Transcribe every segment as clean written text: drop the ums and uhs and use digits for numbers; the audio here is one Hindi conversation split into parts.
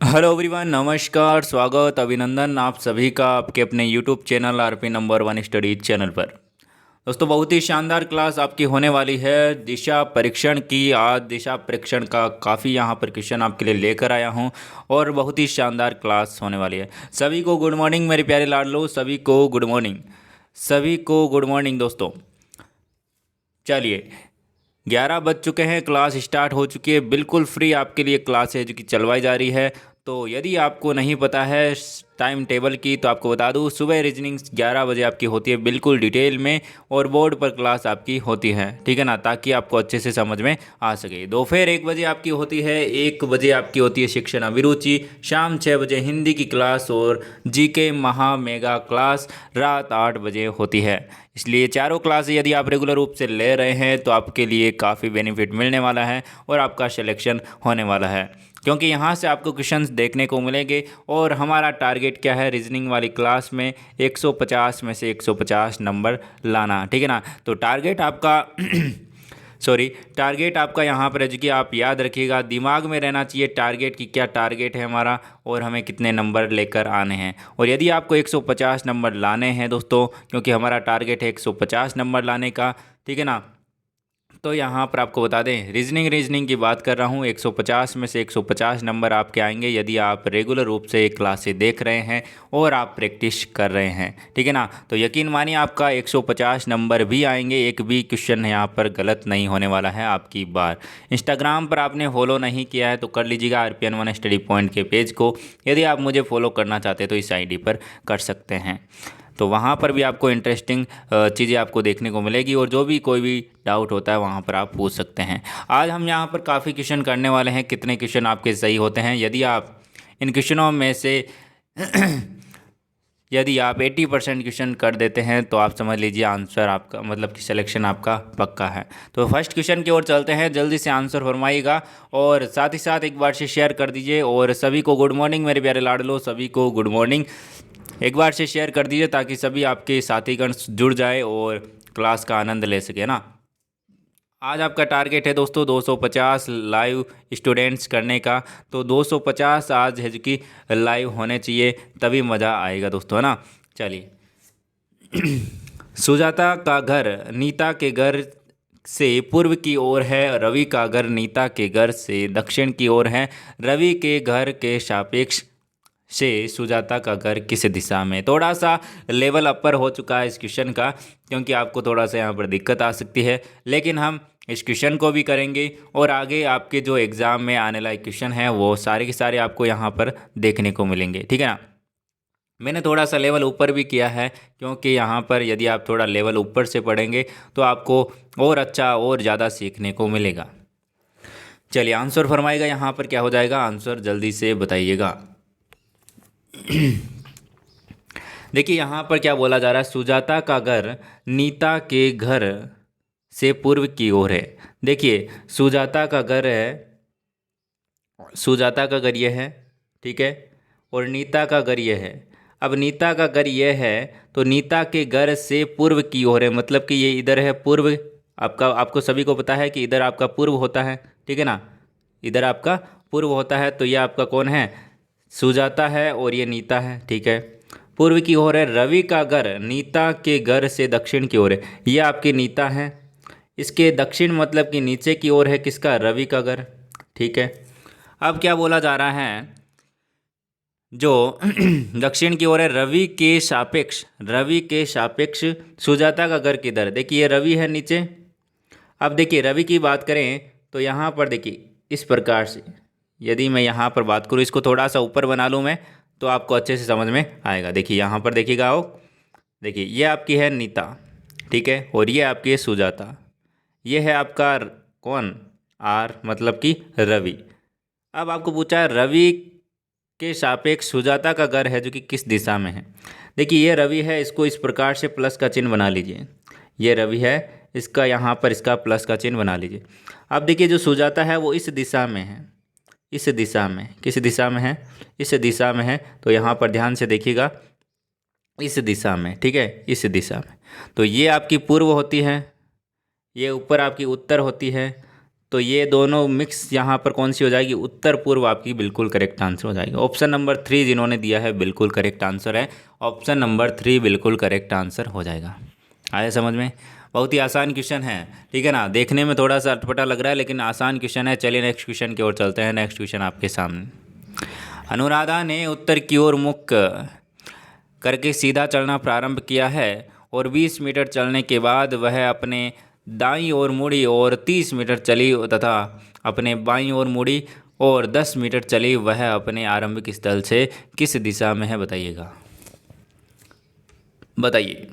हेलो एवरीवन, नमस्कार, स्वागत, अभिनंदन आप सभी का आपके अपने YouTube channel RP number one studies channel पर। दोस्तों, बहुत ही शानदार क्लास आपकी होने वाली है दिशा परीक्षण की। आज दिशा परीक्षण का काफ़ी यहाँ पर क्वेश्चन आपके लिए लेकर आया हूँ और बहुत ही शानदार क्लास होने वाली है। सभी को गुड मॉर्निंग मेरे प्यारे लाडलो, सभी को गुड मॉर्निंग, सभी को गुड मॉर्निंग दोस्तों। चलिए, 11 बज चुके हैं, क्लास स्टार्ट हो चुकी है। बिल्कुल फ्री आपके लिए क्लास है जो कि चलवाई जा रही है। तो यदि आपको नहीं पता है टाइम टेबल की तो आपको बता दूं, सुबह रीजनिंग 11 बजे आपकी होती है बिल्कुल डिटेल में, और बोर्ड पर क्लास आपकी होती है, ठीक है ना, ताकि आपको अच्छे से समझ में आ सके। दोपहर 1 बजे आपकी होती है, 1 बजे आपकी होती है शिक्षण अभिरुचि, शाम 6 बजे हिंदी की क्लास और जीके महा मेगा क्लास रात 8 बजे होती है। इसलिए चारों क्लास यदि आप रेगुलर रूप से ले रहे हैं तो आपके लिए काफ़ी बेनिफिट मिलने वाला है और आपका सिलेक्शन होने वाला है, क्योंकि यहाँ से आपको क्वेश्चंस देखने को मिलेंगे। और हमारा टारगेट क्या है रीजनिंग वाली क्लास में, 150 में से 150 नंबर लाना, ठीक है ना। तो टारगेट आपका टारगेट आपका यहाँ पर है जो कि आप याद रखिएगा, दिमाग में रहना चाहिए टारगेट की, क्या टारगेट है हमारा और हमें कितने नंबर लेकर आने हैं। और यदि आपको 150 नंबर लाने हैं दोस्तों, क्योंकि हमारा टारगेट है 150 नंबर लाने का, ठीक है ना, तो यहाँ पर आपको बता दें, रीजनिंग की बात कर रहा हूँ। 150 में से 150 नंबर आपके आएंगे यदि आप रेगुलर रूप से क्लासेस देख रहे हैं और आप प्रैक्टिस कर रहे हैं, ठीक है ना। तो यकीन मानिए आपका 150 नंबर भी आएंगे, एक भी क्वेश्चन यहाँ पर गलत नहीं होने वाला है आपकी बार। इंस्टाग्राम पर आपने फॉलो नहीं किया है तो कर लीजिएगा RPN1 स्टडी पॉइंट के पेज को। यदि आप मुझे फॉलो करना चाहते हैं तो इस ID पर कर सकते हैं, तो वहाँ पर भी आपको इंटरेस्टिंग चीज़ें आपको देखने को मिलेगी और जो भी कोई भी डाउट होता है वहाँ पर आप पूछ सकते हैं। आज हम यहाँ पर काफ़ी क्वेश्चन करने वाले हैं। कितने क्वेश्चन आपके सही होते हैं, यदि आप इन क्वेश्चनों में से यदि आप 80% क्वेश्चन कर देते हैं तो आप समझ लीजिए आंसर आपका, मतलब कि सिलेक्शन आपका पक्का है। तो फर्स्ट क्वेश्चन की ओर चलते हैं, जल्दी से आंसर फरमाइएगा और साथ ही साथ एक बार से शेयर कर दीजिए। और सभी को गुड मॉर्निंग मेरे प्यारे लाडलो, सभी को गुड मॉर्निंग। एक बार से शेयर कर दीजिए ताकि सभी आपके साथीगण जुड़ जाए और क्लास का आनंद ले सके ना। आज आपका टारगेट है दोस्तों 250 लाइव स्टूडेंट्स करने का, तो 250 आज है जो कि लाइव होने चाहिए, तभी मज़ा आएगा दोस्तों, है ना। चलिए, सुजाता का घर नीता के घर से पूर्व की ओर है, रवि का घर नीता के घर से दक्षिण की ओर है। रवि के घर के सापेक्ष से सुजाता का घर किस दिशा में। थोड़ा सा लेवल अपर हो चुका है इस क्वेश्चन का, क्योंकि आपको थोड़ा सा यहाँ पर दिक्कत आ सकती है, लेकिन हम इस क्वेश्चन को भी करेंगे और आगे आपके जो एग्ज़ाम में आने लायक क्वेश्चन हैं वो सारे के सारे आपको यहाँ पर देखने को मिलेंगे, ठीक है ना। मैंने थोड़ा सा लेवल ऊपर भी किया है, क्योंकि यहाँ पर यदि आप थोड़ा लेवल ऊपर से पढ़ेंगे तो आपको और अच्छा और ज़्यादा सीखने को मिलेगा। चलिए, आंसर फरमाइएगा, यहाँ पर क्या हो जाएगा, आंसर जल्दी से बताइएगा। देखिए, यहाँ पर क्या बोला जा रहा है, सुजाता का घर नीता के घर से पूर्व की ओर है। देखिए, सुजाता का घर है, सुजाता का घर ये है, ठीक है, और नीता का घर ये है। अब नीता का घर ये है तो नीता के घर से पूर्व की ओर है, मतलब कि ये इधर है पूर्व। आपको सभी को पता है कि इधर आपका पूर्व होता है, ठीक है ना, इधर आपका पूर्व होता है। तो ये आपका कौन है, सुजाता है, और ये नीता है, ठीक है। पूर्व की ओर है, रवि का घर नीता के घर से दक्षिण की ओर है, ये आपकी नीता है। इसके दक्षिण मतलब कि नीचे की ओर है किसका, रवि का घर, ठीक है। अब क्या बोला जा रहा है, जो दक्षिण की ओर है रवि के सापेक्ष सुजाता का घर किधर। देखिए, ये रवि है नीचे। अब देखिए, रवि की बात करें तो यहाँ पर देखिए इस प्रकार से, यदि मैं यहाँ पर बात करूँ, इसको थोड़ा सा ऊपर बना लूँ मैं तो आपको अच्छे से समझ में आएगा। देखिए, यहाँ पर देखिएगा आओ, देखिए ये आपकी है नीता, ठीक है, और ये आपकी है सुजाता, ये है आपका कौन, आर मतलब कि रवि। अब आपको पूछा है रवि के सापेक्ष सुजाता का घर है जो कि किस दिशा में है। देखिए, ये रवि है, इसको इस प्रकार से प्लस का चिन्ह बना लीजिए। ये रवि है, इसका यहाँ पर इसका प्लस का चिन्ह बना लीजिए। अब देखिए, जो सुजाता है वो इस दिशा में है, इस दिशा में, किस दिशा में है, इस दिशा में है। तो यहाँ पर ध्यान से देखिएगा, इस दिशा में, ठीक है, इस दिशा में। तो ये आपकी पूर्व होती है, ये ऊपर आपकी उत्तर होती है, तो ये दोनों मिक्स यहाँ पर कौन सी हो जाएगी, उत्तर पूर्व आपकी बिल्कुल करेक्ट आंसर हो जाएगी। ऑप्शन नंबर 3 जिन्होंने दिया है बिल्कुल करेक्ट आंसर है, ऑप्शन नंबर 3 बिल्कुल करेक्ट आंसर हो जाएगा। आया समझ में? बहुत ही आसान क्वेश्चन है, ठीक है ना, देखने में थोड़ा सा अटपटा लग रहा है लेकिन आसान क्वेश्चन है। चलिए नेक्स्ट क्वेश्चन की ओर चलते हैं। नेक्स्ट क्वेश्चन आपके सामने, अनुराधा ने उत्तर की ओर मुख करके सीधा चलना प्रारंभ किया है और 20 मीटर चलने के बाद वह अपने दाईं ओर मुड़ी और 30 मीटर चली तथा अपने बाईं ओर मुड़ी और 10 मीटर चली। वह अपने आरंभिक स्थल से किस दिशा में है, बताइएगा। बताइए।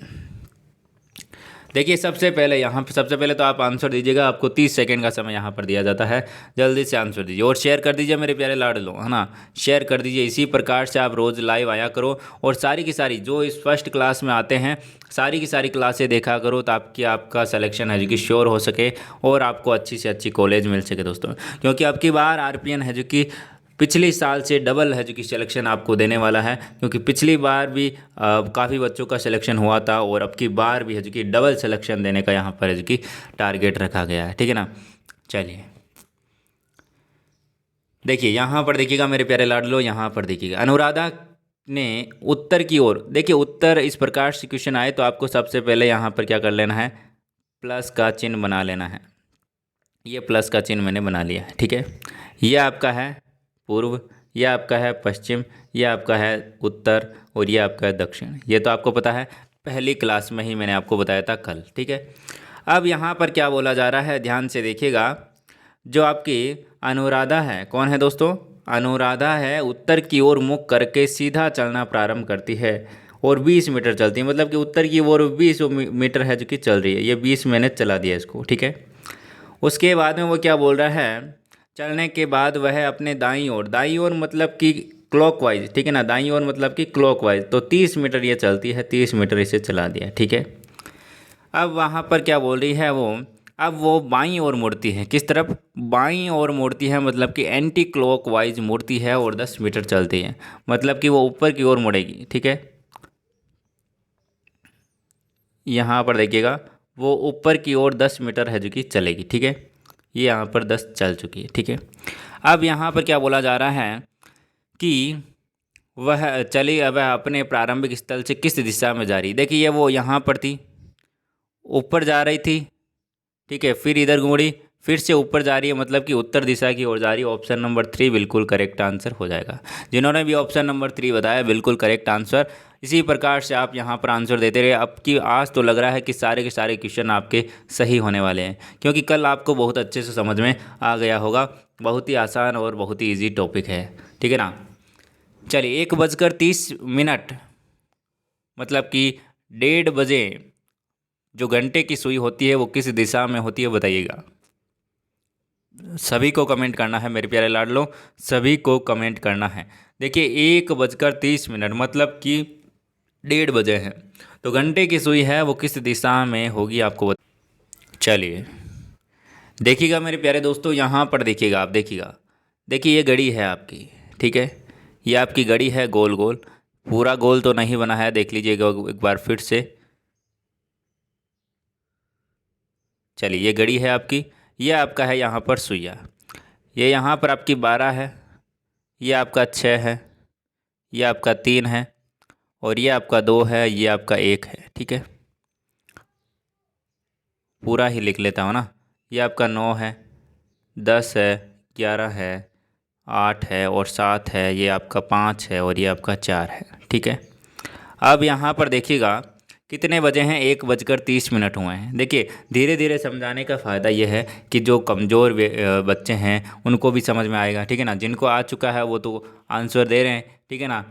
देखिए सबसे पहले तो आप आंसर दीजिएगा। आपको 30 सेकंड का समय यहाँ पर दिया जाता है, जल्दी से आंसर दीजिए और शेयर कर दीजिए मेरे प्यारे लाडलो, है ना, शेयर कर दीजिए। इसी प्रकार से आप रोज़ लाइव आया करो और सारी की सारी जो इस फर्स्ट क्लास में आते हैं सारी की सारी क्लासें देखा करो ताकि आपका सिलेक्शन है जो कि श्योर हो सके और आपको अच्छी से अच्छी कॉलेज मिल सके दोस्तों। क्योंकि अब की बार RPN है जो कि पिछले साल से डबल है जो कि सिलेक्शन आपको देने वाला है, क्योंकि पिछली बार भी काफ़ी बच्चों का सिलेक्शन हुआ था और अब की बार भी है जो कि डबल सिलेक्शन देने का यहाँ पर है जो कि टारगेट रखा गया है, ठीक है ना। चलिए देखिए यहाँ पर देखिएगा मेरे प्यारे लाडलो, यहाँ पर देखिएगा अनुराधा ने उत्तर की ओर, देखिए उत्तर इस प्रकार से क्वेश्चन आए तो आपको सबसे पहले यहाँ पर क्या कर लेना है, प्लस का चिन्ह बना लेना है। ये प्लस का चिन्ह मैंने बना लिया है, ठीक है। ये आपका है पूर्व, यह आपका है पश्चिम, यह आपका है उत्तर और यह आपका है दक्षिण। ये तो आपको पता है, पहली क्लास में ही मैंने आपको बताया था कल, ठीक है। अब यहाँ पर क्या बोला जा रहा है, ध्यान से देखिएगा। जो आपकी अनुराधा है, कौन है दोस्तों, अनुराधा है, उत्तर की ओर मुख करके सीधा चलना प्रारंभ करती है और 20 मीटर चलती है, मतलब कि उत्तर की ओर 20 मीटर है जो कि चल रही है। ये 20 मैंने चला दिया इसको, ठीक है। उसके बाद में वो क्या बोल रहा है, चलने के बाद वह अपने दाईं ओर मतलब कि क्लॉकवाइज, ठीक है ना, दाईं ओर मतलब कि क्लॉकवाइज, तो 30 मीटर ये चलती है, 30 मीटर इसे चला दिया, ठीक है। अब वहाँ पर क्या बोल रही है वो, अब वो बाईं ओर मुड़ती है, किस तरफ, बाईं ओर मुड़ती है, मतलब कि एंटी क्लॉकवाइज मुड़ती है और 10 मीटर चलती है, मतलब कि वो ऊपर की ओर मुड़ेगी, ठीक है। यहाँ पर देखिएगा वो ऊपर की ओर 10 मीटर है जो कि चलेगी, ठीक है। ये यहाँ पर 10 चल चुकी है, ठीक है। अब यहाँ पर क्या बोला जा रहा है कि वह चली, अब अपने प्रारंभिक स्थल से किस दिशा में जा रही। देखिए ये वो यहाँ पर थी, ऊपर जा रही थी, ठीक है, फिर इधर मुड़ी, फिर से ऊपर जा रही है, मतलब कि उत्तर दिशा की ओर जा रही है। ऑप्शन नंबर 3 बिल्कुल करेक्ट आंसर हो जाएगा। जिन्होंने भी ऑप्शन नंबर 3 बताया बिल्कुल करेक्ट आंसर। इसी प्रकार से आप यहाँ पर आंसर देते रहे। अब की आज तो लग रहा है कि सारे के सारे क्वेश्चन आपके सही होने वाले हैं, क्योंकि कल आपको बहुत अच्छे से समझ में आ गया होगा। बहुत ही आसान और बहुत ही ईजी टॉपिक है, ठीक है ना। चलिए 1:30 मतलब कि 1:30 बजे जो घंटे की सुई होती है वो किस दिशा में होती है, बताइएगा। सभी को कमेंट करना है मेरे प्यारे लाडलो, सभी को कमेंट करना है। देखिए 1:30 मतलब कि 1:30 बजे है, तो घंटे की सुई है वो किस दिशा में होगी आपको चलिए देखिएगा मेरे प्यारे दोस्तों, यहाँ पर देखिएगा, आप देखिएगा, देखिए ये घड़ी है आपकी, ठीक है, ये आपकी घड़ी है गोल गोल, पूरा गोल तो नहीं बना है, देख लीजिएगा एक बार फिर से। चलिए ये घड़ी है आपकी, ये आपका है यहाँ पर सुइया, ये यहाँ पर आपकी 12 है, ये आपका 6 है, ये आपका 3 है और ये आपका 2 है, ये आपका 1 है, ठीक है। पूरा ही लिख लेता हूँ ना, ये आपका 9 है, 10 है, 11 है, 8 है और 7 है, ये आपका 5 है और ये आपका 4 है, ठीक है। अब यहाँ पर देखिएगा कितने बजे हैं, 1:30 हुए हैं। देखिए धीरे धीरे समझाने का फ़ायदा ये है कि जो कमज़ोर बच्चे हैं उनको भी समझ में आएगा, ठीक है ना। जिनको आ चुका है वो तो आंसर दे रहे हैं, ठीक है ना,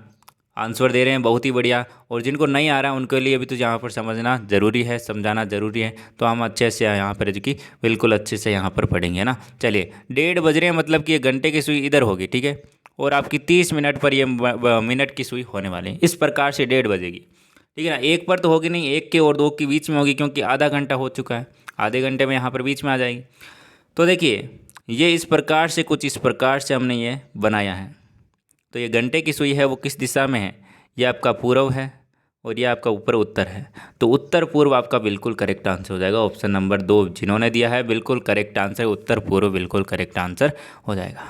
आंसर दे रहे हैं, बहुत ही बढ़िया। और जिनको नहीं आ रहा है उनके लिए भी तो यहाँ पर समझना ज़रूरी है, समझाना ज़रूरी है। तो हम अच्छे से यहाँ पर जो कि बिल्कुल अच्छे से यहाँ पर पढ़ेंगे ना। चलिए 1:30 बज रहे हैं, मतलब कि ये घंटे की सुई इधर होगी, ठीक है, और आपकी 30 मिनट पर ये मिनट की सुई होने वाली है। इस प्रकार से 1:30 बजेगी, ठीक है ना। एक पर तो होगी नहीं, 1 के और 2 के बीच में होगी, क्योंकि आधा घंटा हो चुका है, आधे घंटे में यहाँ पर बीच में आ जाएगी। तो देखिए ये इस प्रकार से, कुछ इस प्रकार से हमने ये बनाया है। तो ये घंटे की सुई है वो किस दिशा में है, ये आपका पूर्व है और ये आपका ऊपर उत्तर है, तो उत्तर पूर्व आपका बिल्कुल करेक्ट आंसर हो जाएगा। ऑप्शन नंबर 2 जिन्होंने दिया है बिल्कुल करेक्ट आंसर, उत्तर पूर्व बिल्कुल करेक्ट आंसर हो जाएगा।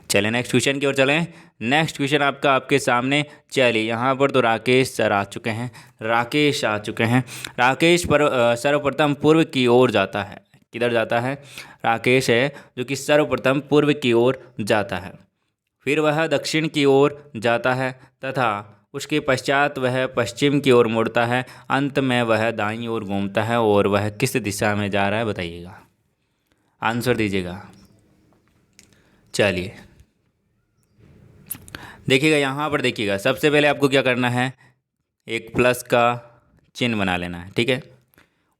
चलिए नेक्स्ट क्वेश्चन की ओर चलें। नेक्स्ट क्वेश्चन आपका आपके सामने। चलिए यहाँ पर तो राकेश सर आ चुके हैं, राकेश आ चुके हैं। राकेश सर्वप्रथम पूर्व की ओर जाता है। किधर जाता है? राकेश है जो कि सर्वप्रथम पूर्व की ओर जाता है, फिर वह दक्षिण की ओर जाता है तथा उसके पश्चात वह पश्चिम की ओर मुड़ता है, अंत में वह दाईं ओर घूमता है। और वह किस दिशा में जा रहा है बताइएगा, आंसर दीजिएगा। चलिए देखिएगा, यहाँ पर देखिएगा, सबसे पहले आपको क्या करना है, एक प्लस का चिन्ह बना लेना है, ठीक है।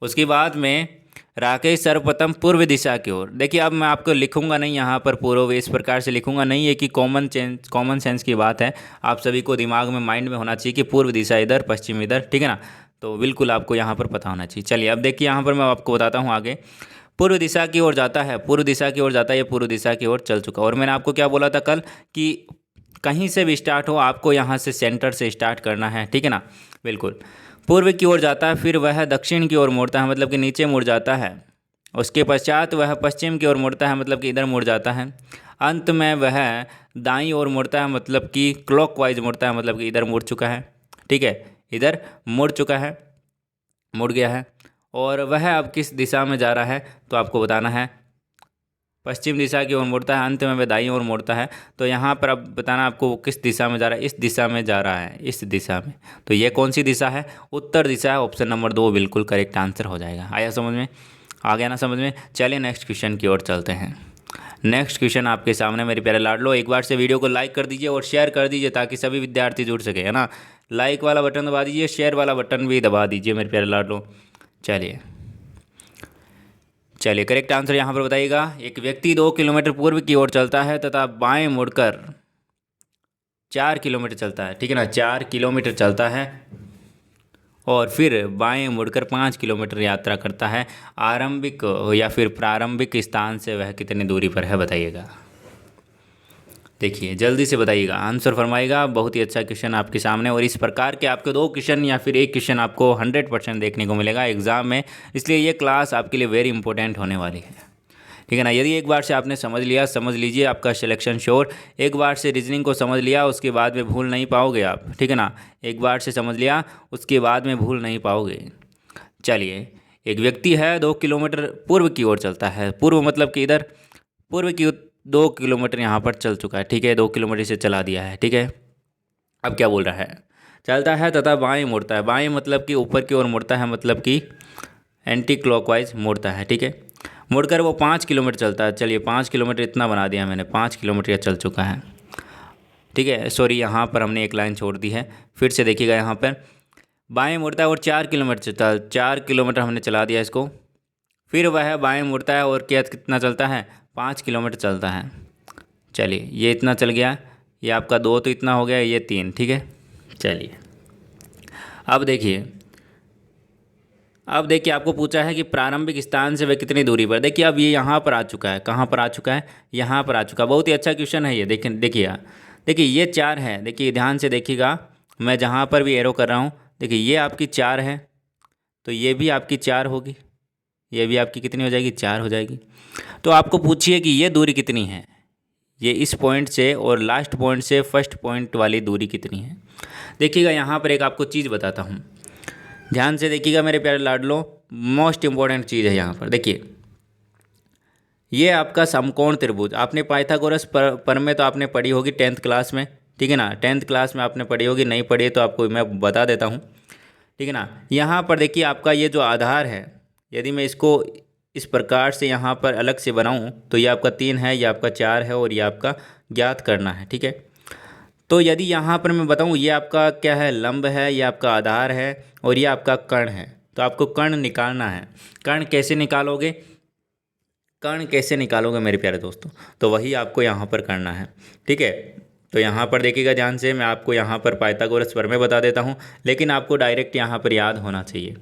उसके बाद में राकेश सर्वप्रथम पूर्व दिशा की ओर। देखिए अब मैं आपको लिखूंगा नहीं यहाँ पर पूर्व, इस प्रकार से लिखूंगा नहीं है कि कॉमन सेंस की बात है, आप सभी को दिमाग में माइंड में होना चाहिए कि पूर्व दिशा इधर, पश्चिम इधर, ठीक है ना। तो बिल्कुल आपको यहाँ पर पता होना चाहिए। चलिए अब देखिए यहाँ पर मैं आपको बताता हूँ आगे। पूर्व दिशा की ओर जाता है, पूर्व दिशा की ओर जाता है, ये पूर्व दिशा की ओर चल चुका। और मैंने आपको क्या बोला था कल कि कहीं से भी स्टार्ट हो, आपको यहाँ से सेंटर से स्टार्ट करना है, ठीक है ना। बिल्कुल पूर्व की ओर जाता है, फिर वह दक्षिण की ओर मुड़ता है, मतलब कि नीचे मुड़ जाता है। उसके पश्चात वह पश्चिम की ओर मुड़ता है, मतलब कि इधर मुड़ जाता है। अंत में वह दाईं ओर मुड़ता है, मतलब कि क्लॉकवाइज मुड़ता है, मतलब कि इधर मुड़ चुका है, ठीक है, इधर मुड़ चुका है, मुड़ गया है। और वह अब किस दिशा में जा रहा है तो आपको बताना है, पश्चिम दिशा की ओर मुड़ता है, अंत में वह दाईं ओर मुड़ता है। तो यहाँ पर अब बताना आपको वो किस दिशा में जा रहा है, इस दिशा में जा रहा है, इस दिशा में। तो ये कौन सी दिशा है? उत्तर दिशा है। ऑप्शन नंबर 2 बिल्कुल करेक्ट आंसर हो जाएगा। आया समझ में? आ गया ना समझ में? चलिए नेक्स्ट क्वेश्चन की ओर चलते हैं। नेक्स्ट क्वेश्चन आपके सामने मेरे प्यारे लाडलो, एक बार से वीडियो को लाइक कर दीजिए और शेयर कर दीजिए ताकि सभी विद्यार्थी जुड़ सके, है ना। लाइक वाला बटन दबा दीजिए, शेयर वाला बटन भी दबा दीजिए मेरे प्यारे लाडलो। चलिए करेक्ट आंसर यहाँ पर बताइएगा। एक व्यक्ति 2 किलोमीटर पूर्व की ओर चलता है तथा बाएं मुड़कर 4 किलोमीटर चलता है, ठीक है ना, 4 किलोमीटर चलता है और फिर बाएं मुड़कर 5 किलोमीटर यात्रा करता है। आरंभिक या फिर प्रारंभिक स्थान से वह कितनी दूरी पर है बताइएगा। देखिए जल्दी से बताइएगा, आंसर फरमाइएगा। बहुत ही अच्छा क्वेश्चन आपके सामने, और इस प्रकार के आपके 2 क्वेश्चन या फिर एक क्वेश्चन आपको 100% देखने को मिलेगा एग्जाम में, इसलिए ये क्लास आपके लिए वेरी इंपॉर्टेंट होने वाली है, ठीक है ना। यदि एक बार से आपने समझ लिया, समझ लीजिए आपका सिलेक्शन श्योर। एक बार से रीजनिंग को समझ लिया उसके बाद में भूल नहीं पाओगे आप, ठीक है ना। एक बार से समझ लिया उसके बाद में भूल नहीं पाओगे। चलिए एक व्यक्ति है 2 किलोमीटर पूर्व की ओर चलता है, पूर्व मतलब कि इधर, पूर्व की 2 किलोमीटर यहाँ पर चल चुका है, ठीक है, 2 किलोमीटर से चला दिया है, ठीक है। अब क्या बोल रहा है, चलता है तथा बाएं मुड़ता है। बाएं मतलब कि ऊपर की ओर मुड़ता है, मतलब कि एंटी क्लॉकवाइज मुड़ता है, ठीक है। मुड़कर वो 5 किलोमीटर चलता है। चलिए 5 किलोमीटर इतना बना दिया मैंने, 5 किलोमीटर चल चुका है, ठीक है। सॉरी यहाँ पर हमने एक लाइन छोड़ दी है, फिर से देखिएगा। यहाँ पर बाएं मुड़ता है और 4 किलोमीटर 4 किलोमीटर हमने चला दिया इसको। फिर वह बाएं मुड़ता है और क्या कितना चलता है, 5 किलोमीटर चलता है। चलिए ये इतना चल गया, ये आपका 2 तो इतना हो गया, ये 3, ठीक है। चलिए अब देखिए आपको पूछा है कि प्रारंभिक स्थान से वह कितनी दूरी पर। देखिए अब ये यहाँ पर आ चुका है, कहाँ पर आ चुका है, यहाँ पर आ चुका है। बहुत ही अच्छा क्वेश्चन है ये। देखिए ये 4 है, देखिए ध्यान से देखिएगा, मैं जहाँ पर भी एरो कर रहा हूँ, देखिए ये आपकी 4 है, तो ये भी आपकी 4 होगी, ये भी आपकी कितनी हो जाएगी, 4 हो जाएगी। तो आपको पूछिए कि ये दूरी कितनी है, ये इस पॉइंट से और लास्ट पॉइंट से फर्स्ट पॉइंट वाली दूरी कितनी है। देखिएगा यहाँ पर एक आपको चीज़ बताता हूँ, ध्यान से देखिएगा मेरे प्यारे लाडलो, मोस्ट इंपॉर्टेंट चीज़ है यहाँ पर। देखिए ये आपका समकोण त्रिभुज, आपने पाइथागोरस पर में तो आपने पढ़ी होगी 10th क्लास में, ठीक है ना। 10th क्लास में आपने पढ़ी होगी, नहीं पढ़ी तो आपको मैं बता देता हूँ, ठीक है ना। यहाँ पर देखिए आपका ये जो आधार है, यदि मैं इसको इस प्रकार से यहाँ पर अलग से बनाऊँ तो ये आपका 3 है, ये आपका 4 है और ये आपका ज्ञात करना है, ठीक है। तो यदि यहाँ पर मैं बताऊँ ये आपका क्या है, लंब है, ये आपका आधार है और ये आपका कर्ण है, तो आपको कर्ण निकालना है। कर्ण कैसे निकालोगे, कर्ण कैसे निकालोगे मेरे प्यारे दोस्तों, तो वही आपको यहाँ पर करना है, ठीक है। तो यहाँ पर देखिएगा ध्यान से, मैं आपको यहाँ पर पाइथागोरस प्रमेय बता देता हूँ, लेकिन आपको डायरेक्ट यहाँ पर याद होना चाहिए,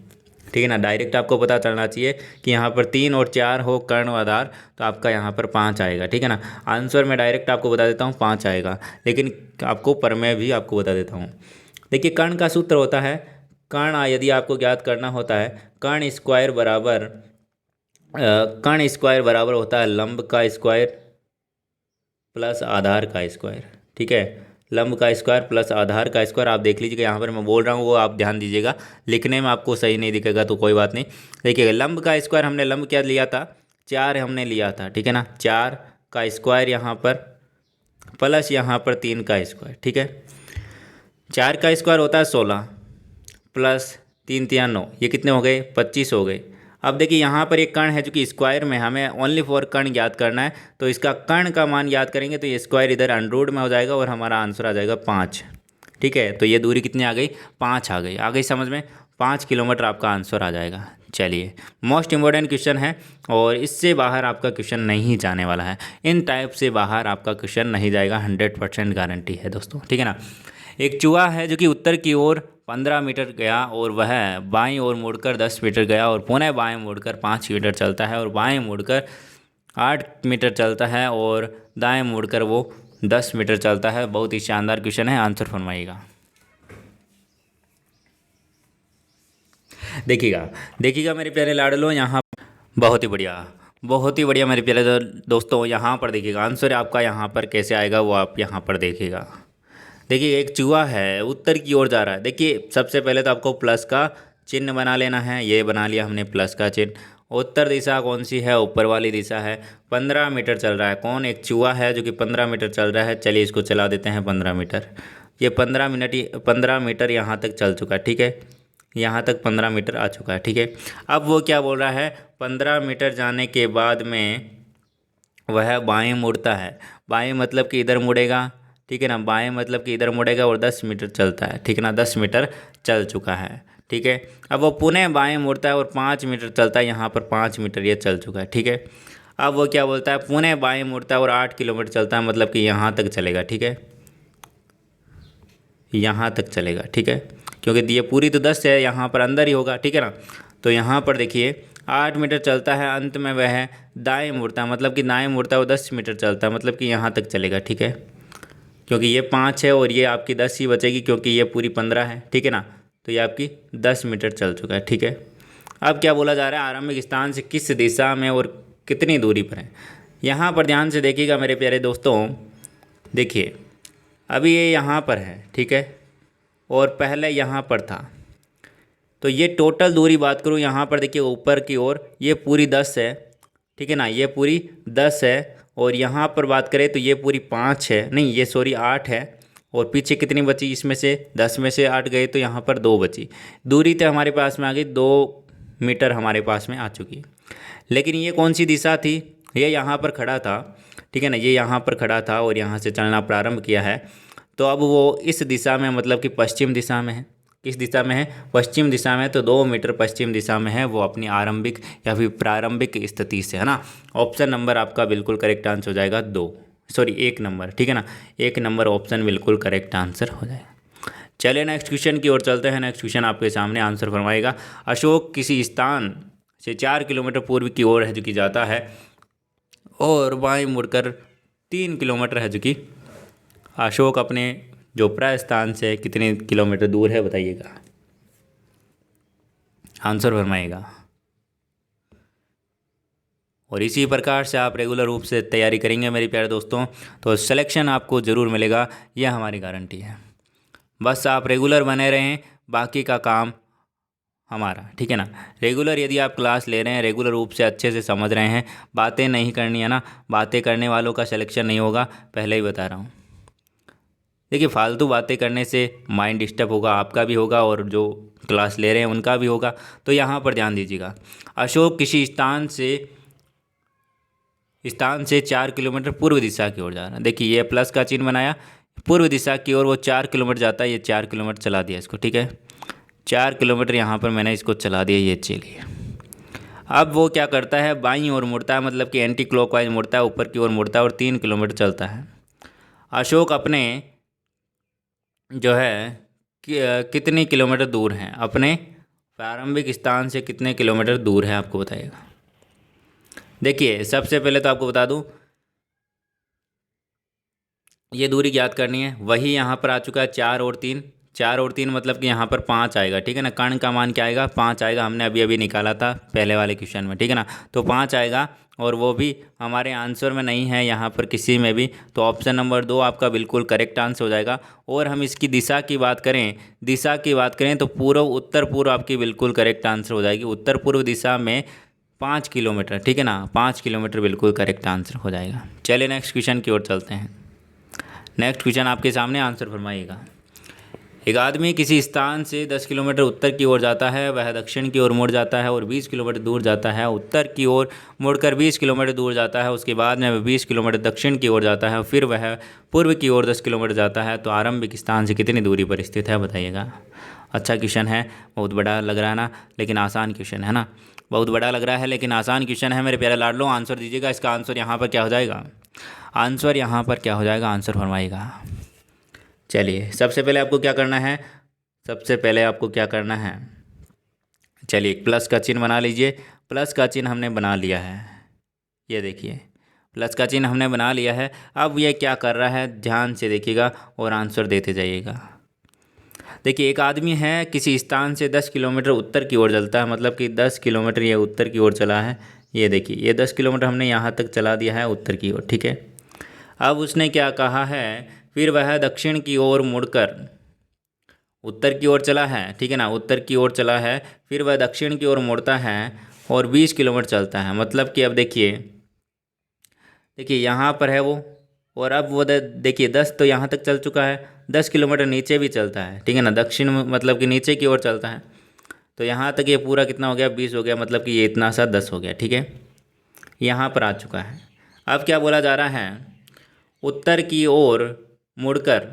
ठीक है ना। डायरेक्ट आपको पता चलना चाहिए कि यहाँ पर 3 और 4 हो कर्ण आधार, तो आपका यहाँ पर 5 आएगा, ठीक है ना। आंसर मैं डायरेक्ट आपको बता देता हूँ 5 आएगा, लेकिन आपको प्रमेय भी आपको बता देता हूँ। देखिए कर्ण का सूत्र होता है कर्ण यदि आपको ज्ञात करना होता है, कर्ण स्क्वायर बराबर कर्ण स्क्वायर बराबर होता है लंब का स्क्वायर प्लस आधार का स्क्वायर। ठीक है, लंब का स्क्वायर प्लस आधार का स्क्वायर। आप देख लीजिएगा यहाँ पर मैं बोल रहा हूँ वो आप ध्यान दीजिएगा, लिखने में आपको सही नहीं दिखेगा तो कोई बात नहीं। देखिएगा लंब का स्क्वायर, हमने लंब क्या लिया था, 4 हमने लिया था, ठीक है ना, 4 का स्क्वायर यहाँ पर प्लस यहाँ पर 3 का स्क्वायर। ठीक है, 4 का स्क्वायर होता है 16 प्लस 3 3 9, ये कितने हो गए, 25 हो गए। अब देखिए यहाँ पर एक कर्ण है जो कि स्क्वायर में, हमें ओनली फॉर कर्ण याद करना है, तो इसका कर्ण का मान याद करेंगे तो ये स्क्वायर इधर अंडररूट में हो जाएगा और हमारा आंसर आ जाएगा 5। ठीक है, तो ये दूरी कितनी आ गई, 5 आ गई समझ में, 5 किलोमीटर आपका आंसर आ जाएगा। चलिए, मोस्ट इम्पोर्टेंट क्वेश्चन है और इससे बाहर आपका क्वेश्चन नहीं जाने वाला है, इन टाइप से बाहर आपका क्वेश्चन नहीं जाएगा, 100% गारंटी है दोस्तों। ठीक है ना। एक चूहा है जो कि उत्तर की ओर 15 मीटर गया और वह बाईं ओर मुड़कर 10 मीटर गया और पुनः बाएं मुड़कर 5 मीटर चलता है और बाएं मुड़कर 8 मीटर चलता है और दाएं मुड़कर वो 10 मीटर चलता है। बहुत ही शानदार क्वेश्चन है, आंसर फरमाइएगा। देखिएगा मेरे प्यारे लाडलो, यहाँ बहुत ही बढ़िया मेरे प्यारे दोस्तों, यहाँ पर देखिएगा आंसर आपका यहाँ पर कैसे आएगा वो आप यहाँ पर देखिएगा। देखिए एक चूहा है उत्तर की ओर जा रहा है। देखिए सबसे पहले तो आपको प्लस का चिन्ह बना लेना है, ये बना लिया हमने प्लस का चिन्ह। उत्तर दिशा कौन सी है, ऊपर वाली दिशा है। 15 मीटर चल रहा है, कौन, एक चूहा है जो कि 15 मीटर चल रहा है। चलिए इसको चला देते हैं 15 मीटर। ये 15 मीटर यहाँ तक चल चुका है। ठीक है, यहाँ तक 15 मीटर आ चुका है। ठीक है, अब वो क्या बोल रहा है, 15 मीटर जाने के बाद में वह बाएं मुड़ता है। बाएं मतलब कि इधर मुड़ेगा, ठीक है ना, बाएं मतलब कि इधर मुड़ेगा और 10 मीटर चलता है। ठीक है ना, 10 मीटर चल चुका है। ठीक है, अब वो पुनः बाएं मुड़ता है और 5 मीटर चलता है, यहाँ पर 5 मीटर ये चल चुका है। ठीक है, अब वो क्या बोलता है, पुनः बाएं मुड़ता है और 8 किलोमीटर चलता है, मतलब कि यहाँ तक चलेगा। ठीक है, यहाँ तक चलेगा। ठीक है, क्योंकि ये पूरी तो 10 है, यहाँ पर अंदर ही होगा। ठीक है ना, तो यहाँ पर देखिए 8 मीटर चलता है, अंत में वह दाएं मुड़ता है, मतलब कि दाएं मुड़ता है और 10 मीटर चलता है, मतलब कि यहाँ तक चलेगा। ठीक है, क्योंकि ये 5 है और ये आपकी 10 ही बचेगी, क्योंकि ये पूरी 15 है। ठीक है ना, तो ये आपकी 10 मीटर चल चुका है। ठीक है, अब क्या बोला जा रहा है, आरंभिक स्थान से किस दिशा में और कितनी दूरी पर है। यहाँ पर ध्यान से देखिएगा मेरे प्यारे दोस्तों। देखिए अभी ये यहाँ पर है, ठीक है, और पहले यहाँ पर था, तो ये टोटल दूरी बात करूँ यहाँ पर देखिए ऊपर की ओर ये पूरी 10 है। ठीक है ना, ये पूरी 10 है और यहाँ पर बात करें तो ये पूरी 5 है, नहीं ये सॉरी 8 है, और पीछे कितनी बची, इसमें से 10 में से 8 गए तो यहाँ पर 2 बची। दूरी तो हमारे पास में आ गई, 2 मीटर हमारे पास में आ चुकी। लेकिन ये कौन सी दिशा थी, ये यहाँ पर खड़ा था। ठीक है ना, ये यहाँ पर खड़ा था और यहाँ से चलना प्रारंभ किया है, तो अब वो इस दिशा में, मतलब कि पश्चिम दिशा में है। किस दिशा में है, पश्चिम दिशा में, तो 2 मीटर पश्चिम दिशा में है वो अपनी आरंभिक या फिर प्रारंभिक स्थिति से, है ना। ऑप्शन नंबर आपका बिल्कुल करेक्ट आंसर हो जाएगा 1 नंबर। ठीक है ना, 1 नंबर ऑप्शन बिल्कुल करेक्ट आंसर हो जाएगा। चलिए नेक्स्ट क्वेश्चन की ओर चलते हैं। नेक्स्ट क्वेश्चन आपके सामने आंसर फरमाएगा, अशोक किसी स्थान से 4 किलोमीटर पूर्व की ओर है जो कि जाता है और बाएं मुड़कर 3 किलोमीटर है जो कि अशोक अपने जो प्रस्थान से कितने किलोमीटर दूर है बताइएगा, आंसर फरमाइएगा। और इसी प्रकार से आप रेगुलर रूप से तैयारी करेंगे मेरे प्यारे दोस्तों तो सिलेक्शन आपको ज़रूर मिलेगा, यह हमारी गारंटी है। बस आप रेगुलर बने रहें, बाकी का काम हमारा। ठीक है ना, रेगुलर यदि आप क्लास ले रहे हैं, रेगुलर रूप से अच्छे से समझ रहे हैं, बातें नहीं करनी है ना, बातें करने वालों का सिलेक्शन नहीं होगा, पहले ही बता रहा हूँ। देखिए फालतू बातें करने से माइंड डिस्टर्ब होगा, आपका भी होगा और जो क्लास ले रहे हैं उनका भी होगा। तो यहाँ पर ध्यान दीजिएगा, अशोक किसी स्थान से 4 किलोमीटर पूर्व दिशा की ओर जा रहा है। देखिए ये प्लस का चिन्ह बनाया, पूर्व दिशा की ओर वो 4 किलोमीटर जाता है, ये 4 किलोमीटर चला दिया इसको। ठीक है, 4 किलोमीटर यहाँ पर मैंने इसको चला दिया, ये चलिए। अब वो क्या करता है, बाईं ओर मुड़ता है, मतलब कि एंटी क्लॉकवाइज मुड़ता है, ऊपर की ओर मुड़ता है और 3 किलोमीटर चलता है। अशोक अपने जो है कितने किलोमीटर दूर हैं, अपने प्रारंभिक स्थान से कितने किलोमीटर दूर है आपको बताइएगा। देखिए सबसे पहले तो आपको बता दूं, ये दूरी याद करनी है, वही यहाँ पर आ चुका है 4 और 3, 4 और 3 मतलब कि यहाँ पर 5 आएगा, ठीक है ना। कर्ण का मान क्या आएगा, 5 आएगा, हमने अभी अभी निकाला था पहले वाले क्वेश्चन में, ठीक है ना। तो 5 आएगा और वो भी हमारे आंसर में नहीं है यहाँ पर किसी में भी, तो ऑप्शन नंबर 2 आपका बिल्कुल करेक्ट आंसर हो जाएगा। और हम इसकी दिशा की बात करें तो पूर्व उत्तर पूर्व आपकी बिल्कुल करेक्ट आंसर हो जाएगी। उत्तर पूर्व दिशा में 5 किलोमीटर, ठीक है ना, 5 किलोमीटर बिल्कुल करेक्ट आंसर हो जाएगा। चलिए नेक्स्ट क्वेश्चन की ओर चलते हैं। नेक्स्ट क्वेश्चन आपके सामने, आंसर फरमाइएगा। एक आदमी किसी स्थान से 10 किलोमीटर उत्तर की ओर जाता है, वह दक्षिण की ओर मुड़ जाता है और 20 किलोमीटर दूर जाता है, उत्तर की ओर मुड़कर 20 किलोमीटर दूर जाता है, उसके बाद में वह 20 किलोमीटर दक्षिण की ओर जाता है, फिर वह पूर्व की ओर 10 किलोमीटर जाता है, तो आरंभिक स्थान से कितनी दूरी पर स्थित है, बताइएगा। अच्छा क्वेश्चन है, बहुत बड़ा लग रहा है ना, लेकिन आसान क्वेश्चन है ना, बहुत बड़ा लग रहा है लेकिन आसान क्वेश्चन है मेरे प्यारे लाडलो। आंसर दीजिएगा, इसका आंसर यहाँ पर क्या हो जाएगा, आंसर यहाँ पर क्या हो जाएगा, आंसर फरमाइएगा। चलिए सबसे पहले आपको क्या करना है, चलिए एक प्लस का चिन्ह बना लीजिए। प्लस का चिन्ह हमने बना लिया है, ये देखिए प्लस का चिन्ह हमने बना लिया है। अब ये क्या कर रहा है, ध्यान से देखिएगा और आंसर देते जाइएगा। देखिए एक आदमी है, किसी स्थान से 10 किलोमीटर उत्तर की ओर चलता है, मतलब कि 10 किलोमीटर ये उत्तर की ओर चला है। ये देखिए ये 10 किलोमीटर हमने यहाँ तक चला दिया है उत्तर की ओर, ठीक है। अब उसने क्या कहा है, फिर वह दक्षिण की ओर मुड़कर उत्तर की ओर चला है, ठीक है ना, उत्तर की ओर चला है, फिर वह दक्षिण की ओर मुड़ता है और 20 किलोमीटर चलता है। मतलब कि अब देखिए यहाँ पर है वो, और अब वो देखिए 10 तो यहाँ तक चल चुका है, 10 किलोमीटर नीचे भी चलता है, ठीक है ना, दक्षिण मतलब कि नीचे की ओर चलता है। तो यहाँ तक ये पूरा कितना हो गया, 20 हो गया, मतलब कि ये इतना सा 10 हो गया, ठीक है, यहाँ पर आ चुका है। अब क्या बोला जा रहा है, उत्तर की ओर मुड़कर,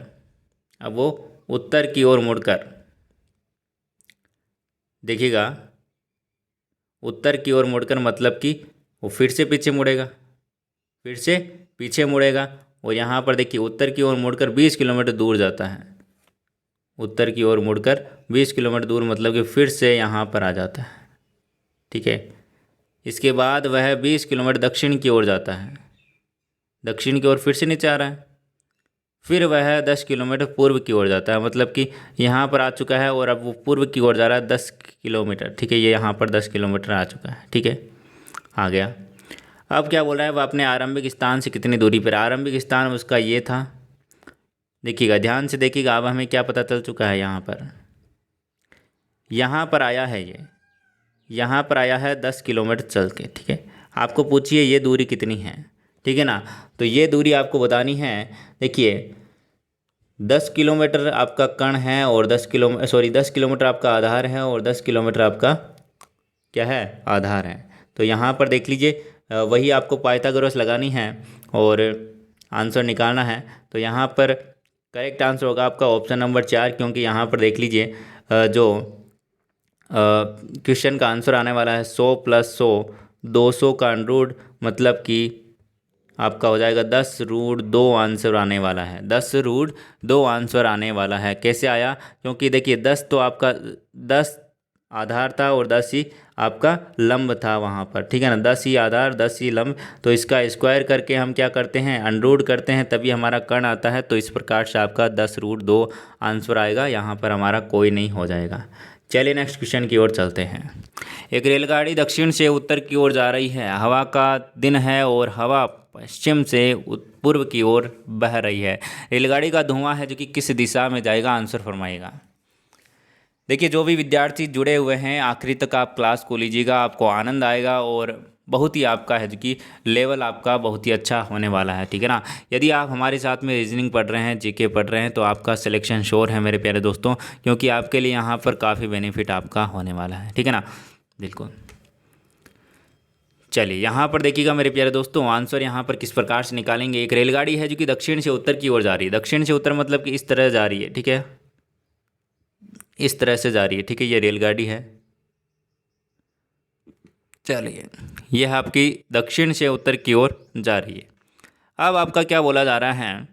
अब वो उत्तर की ओर मुड़कर, देखिएगा उत्तर की ओर मुड़कर मतलब कि वो फिर से पीछे मुड़ेगा, और यहाँ पर देखिए उत्तर की ओर मुड़कर 20 किलोमीटर दूर जाता है, उत्तर की ओर मुड़कर 20 किलोमीटर दूर मतलब कि फिर से यहाँ पर आ जाता है, ठीक है। इसके बाद वह 20 किलोमीटर दक्षिण की ओर जाता है, दक्षिण की ओर फिर से नीचे आ रहा है, फिर वह 10 किलोमीटर पूर्व की ओर जाता है, मतलब कि यहाँ पर आ चुका है और अब वो पूर्व की ओर जा रहा है 10 किलोमीटर, ठीक है, ये यहाँ पर 10 किलोमीटर आ चुका है, ठीक है, आ गया। अब क्या बोल रहा है, वह अपने आरंभिक स्थान से कितनी दूरी पर, आरंभिक स्थान उसका ये था, देखिएगा ध्यान से देखिएगा। अब हमें क्या पता चल चुका है, यहाँ पर आया है, यहाँ पर आया है 10 किलोमीटर चल के, ठीक है। आपको पूछिए ये दूरी कितनी है, ठीक है ना, तो ये दूरी आपको बतानी है। देखिए 10 किलोमीटर आपका कर्ण है और 10 किलोमीटर आपका आधार है और 10 किलोमीटर आपका क्या है, आधार है। तो यहाँ पर देख लीजिए, वही आपको पाइथागोरस लगानी है और आंसर निकालना है। तो यहाँ पर करेक्ट आंसर होगा आपका ऑप्शन नंबर 4, क्योंकि यहाँ पर देख लीजिए जो क्वेश्चन का आंसर आने वाला है 100 + 100 200 का अंडर, मतलब कि आपका हो जाएगा 10√2 आंसर आने वाला है, 10√2 आंसर आने वाला है। कैसे आया, क्योंकि देखिए 10 तो आपका 10 आधार था और 10 ही आपका लंब था वहाँ पर, ठीक है ना, 10 ही आधार 10 ही लंब, तो इसका स्क्वायर करके हम क्या करते हैं, अंडर करते हैं, तभी हमारा कर्ण आता है। तो इस प्रकार से आपका 10√2 आंसर आएगा, यहाँ पर हमारा कोई नहीं हो जाएगा। चलिए नेक्स्ट क्वेश्चन की ओर चलते हैं। एक रेलगाड़ी दक्षिण से उत्तर की ओर जा रही है, हवा का दिन है और हवा पश्चिम से पूर्व की ओर बह रही है, रेलगाड़ी का धुआं है जो कि किस दिशा में जाएगा, आंसर फरमाइएगा। देखिए जो भी विद्यार्थी जुड़े हुए हैं आखिरी तक आप क्लास को लीजिएगा, आपको आनंद आएगा और बहुत ही आपका है जो कि लेवल आपका बहुत ही अच्छा होने वाला है, ठीक है ना। यदि आप हमारे साथ में रीजनिंग पढ़ रहे हैं, जीके पढ़ रहे हैं, तो आपका सिलेक्शन श्योर है मेरे प्यारे दोस्तों, क्योंकि आपके लिए यहाँ पर काफ़ी बेनिफिट आपका होने वाला है, ठीक है ना, बिल्कुल। चलिए यहाँ पर देखिएगा मेरे प्यारे दोस्तों, आंसर यहाँ पर किस प्रकार से निकालेंगे। एक रेलगाड़ी है जो कि दक्षिण से उत्तर की ओर जा रही है, दक्षिण से उत्तर मतलब कि इस तरह जा रही है, ठीक है, इस तरह से जा रही है, ठीक है, ये रेलगाड़ी है। चलिए यह आपकी दक्षिण से उत्तर की ओर जा रही है। अब आपका क्या बोला जा रहा है,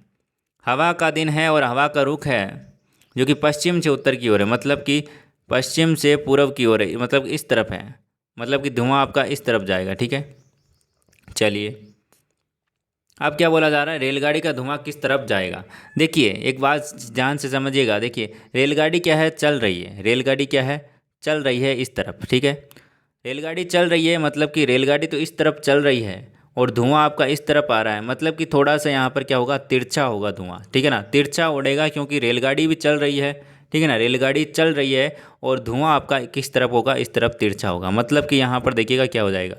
हवा का दिन है और हवा का रुख है जो कि पश्चिम से उत्तर की ओर है, मतलब कि पश्चिम से पूर्व की ओर है, मतलब इस तरफ है, मतलब कि धुआं आपका इस तरफ जाएगा, ठीक है। चलिए अब क्या बोला जा रहा है, रेलगाड़ी का धुआं किस तरफ जाएगा। देखिए एक बात ध्यान से समझिएगा। देखिए रेलगाड़ी क्या है, चल रही है। रेलगाड़ी क्या है, चल रही है इस तरफ, ठीक है। रेलगाड़ी चल रही है मतलब कि रेलगाड़ी तो इस तरफ चल रही है और धुआं आपका इस तरफ आ रहा है, मतलब कि थोड़ा सा यहाँ पर क्या होगा, तिरछा होगा धुआं, ठीक है ना। तिरछा उड़ेगा क्योंकि रेलगाड़ी भी चल रही है, ठीक है ना। रेलगाड़ी चल रही है और धुआं आपका किस तरफ होगा, इस तरफ तिरछा होगा। मतलब कि यहाँ पर देखिएगा क्या हो जाएगा,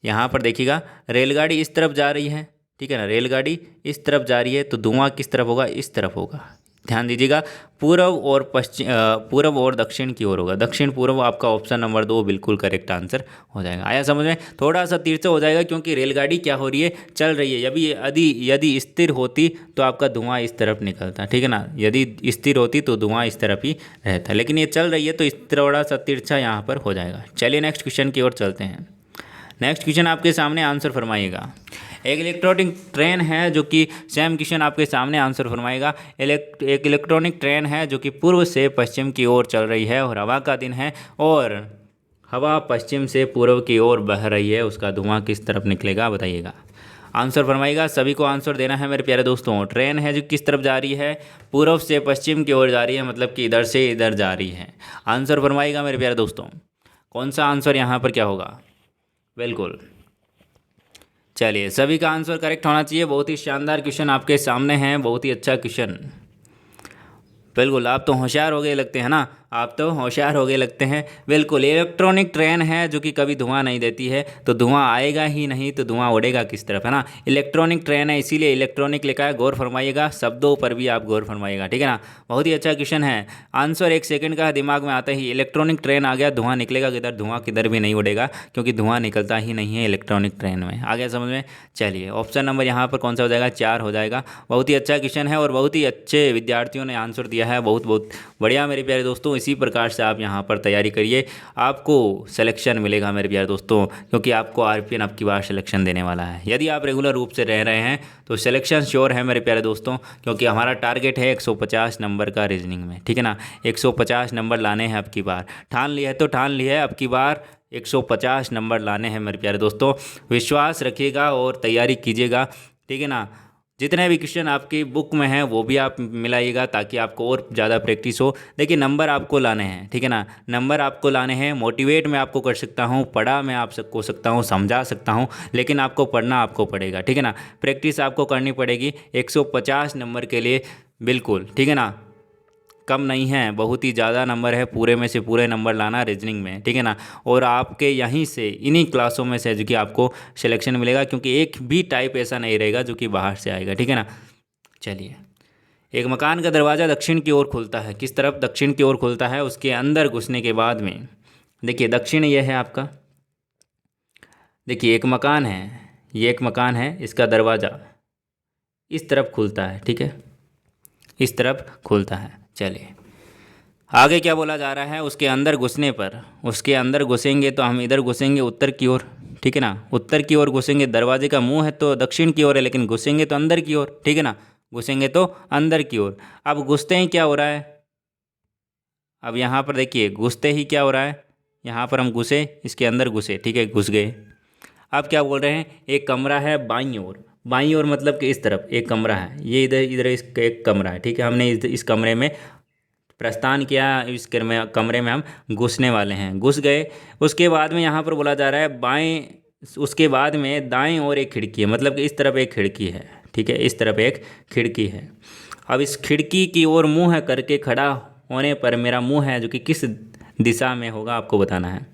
यहाँ पर देखिएगा रेलगाड़ी इस तरफ जा रही है, ठीक है ना। रेलगाड़ी इस तरफ जा रही है तो धुआं किस तरफ होगा, इस तरफ होगा। ध्यान दीजिएगा, पूर्व और पश्चिम, पूर्व और दक्षिण की ओर होगा। दक्षिण पूर्व आपका ऑप्शन नंबर 2 बिल्कुल करेक्ट आंसर हो जाएगा। आया समझ में। थोड़ा सा तिरछा हो जाएगा क्योंकि रेलगाड़ी क्या हो रही है, चल रही है। यदि यदि स्थिर होती तो आपका धुआं इस तरफ निकलता, ठीक है ना। यदि स्थिर होती तो धुआं इस तरफ ही रहता, लेकिन ये चल रही है तो इस थोड़ा सा तिरछा यहाँ पर हो जाएगा। चलिए नेक्स्ट क्वेश्चन की ओर चलते हैं। नेक्स्ट क्वेश्चन आपके सामने आंसर फरमाइएगा। एक इलेक्ट्रॉनिक ट्रेन है जो कि सेम क्वेश्चन आपके सामने आंसर फरमाएगा। एक इलेक्ट्रॉनिक ट्रेन है जो कि पूर्व से पश्चिम की ओर चल रही है और हवा का दिन है और हवा पश्चिम से पूर्व की ओर बह रही है। उसका धुआं किस तरफ निकलेगा बताइएगा। आंसर फरमाइएगा। सभी को आंसर देना है मेरे प्यारे दोस्तों। ट्रेन है जो किस तरफ जा रही है, पूर्व से पश्चिम की ओर जा रही है, मतलब कि इधर से इधर जा रही है। आंसर फरमाइएगा मेरे प्यारे दोस्तों। कौन सा आंसर यहाँ पर क्या होगा, बिल्कुल। चलिए सभी का आंसर करेक्ट होना चाहिए। बहुत ही शानदार क्वेश्चन आपके सामने हैं, बहुत ही अच्छा क्वेश्चन। बिल्कुल आप तो होशियार हो गए लगते हैं ना, आप तो होशियार हो गए लगते हैं। बिल्कुल इलेक्ट्रॉनिक ट्रेन है जो कि कभी धुआं नहीं देती है, तो धुआं आएगा ही नहीं तो धुआं उड़ेगा किस तरफ, है ना। इलेक्ट्रॉनिक ट्रेन है इसीलिए इलेक्ट्रॉनिक लिखा है। गौर फरमाइएगा, शब्दों पर भी आप गौर फरमाइएगा, ठीक है ना। बहुत ही अच्छा क्वेश्चन है। आंसर एक सेकंड का दिमाग में आता ही इलेक्ट्रॉनिक ट्रेन आ गया, धुआं निकलेगा किधर, धुआं किधर भी नहीं उड़ेगा क्योंकि धुआं निकलता ही नहीं है इलेक्ट्रॉनिक ट्रेन में। आ गया समझ में। चलिए ऑप्शन नंबर यहाँ पर कौन सा हो जाएगा, 4 हो जाएगा। बहुत ही अच्छा क्वेश्चन है और बहुत ही अच्छे विद्यार्थियों ने आंसर दिया है। बहुत बहुत बढ़िया मेरे प्यारे दोस्तों। इसी प्रकार से आप यहाँ पर तैयारी करिए, आपको सिलेक्शन मिलेगा मेरे प्यारे दोस्तों, क्योंकि आपको आरपीएन अब की बार सिलेक्शन देने वाला है। यदि आप रेगुलर रूप से रह रहे हैं तो सिलेक्शन श्योर है मेरे प्यारे दोस्तों, क्योंकि हमारा टारगेट है 150 नंबर का रीजनिंग में, ठीक है ना। 150 नंबर लाने हैं अब की बार। ठान लिया है तो ठान लिया है, अब की बार 150 नंबर लाने हैं मेरे प्यारे दोस्तों। विश्वास रखिएगा और तैयारी कीजिएगा, ठीक है ना। जितने भी क्वेश्चन आपकी बुक में हैं वो भी आप मिलाइएगा ताकि आपको और ज़्यादा प्रैक्टिस हो। देखिए नंबर आपको लाने हैं, ठीक है ना। नंबर आपको लाने हैं। मोटिवेट मैं आपको कर सकता हूँ, पढ़ा मैं आप सबको सकता हूँ, समझा सकता हूँ, लेकिन आपको पढ़ना आपको पड़ेगा, ठीक है ना। प्रैक्टिस आपको करनी पड़ेगी 150 नंबर के लिए, बिल्कुल, ठीक है ना। कम नहीं है, बहुत ही ज़्यादा नंबर है। पूरे में से पूरे नंबर लाना रीजनिंग में, ठीक है ना। और आपके यहीं से इन्हीं क्लासों में से जो कि आपको सिलेक्शन मिलेगा, क्योंकि एक भी टाइप ऐसा नहीं रहेगा जो कि बाहर से आएगा, ठीक है ना। चलिए, एक मकान का दरवाज़ा दक्षिण की ओर खुलता है। किस तरफ, दक्षिण की ओर खुलता है। उसके अंदर घुसने के बाद में देखिए दक्षिण ये है आपका। देखिए एक मकान है, ये एक मकान है, इसका दरवाज़ा इस तरफ खुलता है, ठीक है, इस तरफ खुलता है। चलिए आगे क्या बोला जा रहा है, उसके अंदर घुसने पर, उसके अंदर घुसेंगे तो हम इधर घुसेंगे उत्तर की ओर, ठीक है ना। उत्तर की ओर घुसेंगे, दरवाजे का मुंह है तो दक्षिण की ओर है, लेकिन घुसेंगे तो अंदर की ओर, ठीक है ना। घुसेंगे तो अंदर की ओर। अब घुसते ही क्या हो रहा है, अब यहाँ पर देखिए घुसते ही क्या हो रहा है, यहाँ पर हम घुसे, इसके अंदर घुसे, ठीक है, घुस गए। अब क्या बोल रहे हैं, एक कमरा है बाईं ओर। बाईं ओर मतलब कि इस तरफ एक कमरा है, ये इधर इधर इस एक कमरा है, ठीक है। हमने इस कमरे में प्रस्थान किया, इस कमरे में हम घुसने वाले हैं, घुस गए। उसके बाद में यहाँ पर बोला जा रहा है बाएं, उसके बाद में दाएं ओर एक खिड़की है, मतलब कि इस तरफ एक खिड़की है, ठीक है, इस तरफ एक खिड़की है। अब इस खिड़की की ओर मुंह करके खड़ा होने पर मेरा मुंह है जो कि किस दिशा में होगा आपको बताना है,